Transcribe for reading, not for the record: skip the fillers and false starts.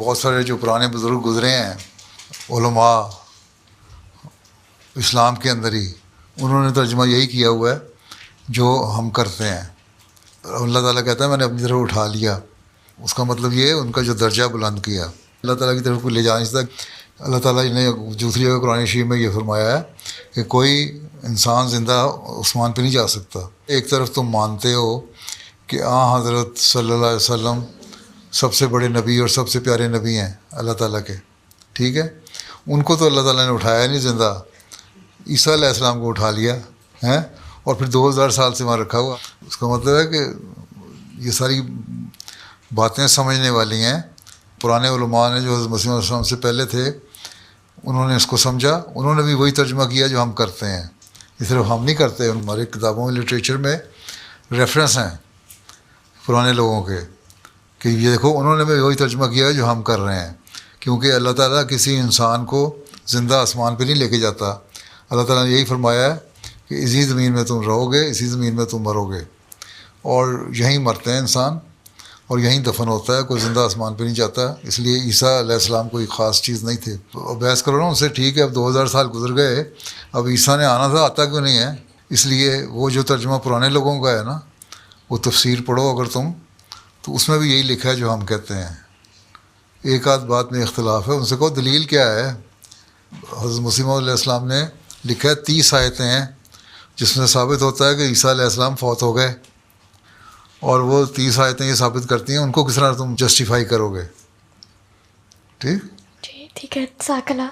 بہت سارے جو پرانے بزرگ گزرے ہیں علماء اسلام کے اندر ہی، انہوں نے ترجمہ یہی کیا ہوا ہے جو ہم کرتے ہیں. اللہ تعالیٰ کہتا ہے میں نے اپنی طرف اٹھا لیا. اس کا مطلب یہ ہے ان کا جو درجہ بلند کیا، اللہ تعالیٰ کی طرف کو لے جانے سے. اللہ تعالیٰ نے دوسری جگہ قرآن شریف میں یہ فرمایا ہے کہ کوئی انسان زندہ آسمان پہ نہیں جا سکتا. ایک طرف تم مانتے ہو کہ حضرت صلی اللہ علیہ وسلم سب سے بڑے نبی اور سب سے پیارے نبی ہیں اللہ تعالیٰ کے، ٹھیک ہے. ان کو تو اللہ تعالیٰ نے اٹھایا نہیں زندہ، عیسیٰ علیہ السلام کو اٹھا لیا ہے اور پھر 2000 سال سے وہاں رکھا ہوا. اس کا مطلب ہے کہ یہ ساری باتیں سمجھنے والی ہیں. پرانے علماء نے جو حضرت مسیح علیہ السلام سے پہلے تھے انہوں نے اس کو سمجھا، انہوں نے بھی وہی ترجمہ کیا جو ہم کرتے ہیں. یہ صرف ہم نہیں کرتے، ہماری کتابوں میں لٹریچر میں ریفرنس ہیں پرانے لوگوں کے کہ یہ دیکھو انہوں نے بھی وہی ترجمہ کیا جو ہم کر رہے ہیں. کیونکہ اللہ تعالیٰ کسی انسان کو زندہ آسمان پہ نہیں لے کے جاتا. اللہ تعالیٰ نے یہی فرمایا ہے کہ اسی زمین میں تم رہو گے، اسی زمین میں تم مرو گے، اور یہیں مرتے ہیں انسان اور یہیں دفن ہوتا ہے. کوئی زندہ آسمان پہ نہیں جاتا. اس لیے عیسیٰ علیہ السلام کوئی خاص چیز نہیں تھے. بحث کرو نا ان سے، ٹھیک ہے اب 2000 سال گزر گئے، اب عیسیٰ نے آنا تھا، آتا کیوں نہیں ہے؟ اس لیے وہ جو ترجمہ پرانے لوگوں کا ہے نا، وہ تفسیر پڑھو اگر تم، تو اس میں بھی یہی لکھا ہے جو ہم کہتے ہیں. ایک آدھ بات میں اختلاف ہے، ان سے کہو دلیل کیا ہے. حضرت مسیح موعود علیہ السلام نے لکھا ہے 30 آیتیں ہیں جس میں ثابت ہوتا ہے کہ عیسیٰ علیہ السلام فوت ہو گئے، اور وہ 30 آیتیں یہ ثابت کرتی ہیں. ان کو کس طرح تم جسٹیفائی کرو گے؟ ٹھیک جی ٹھیک ہے، جزاک اللہ.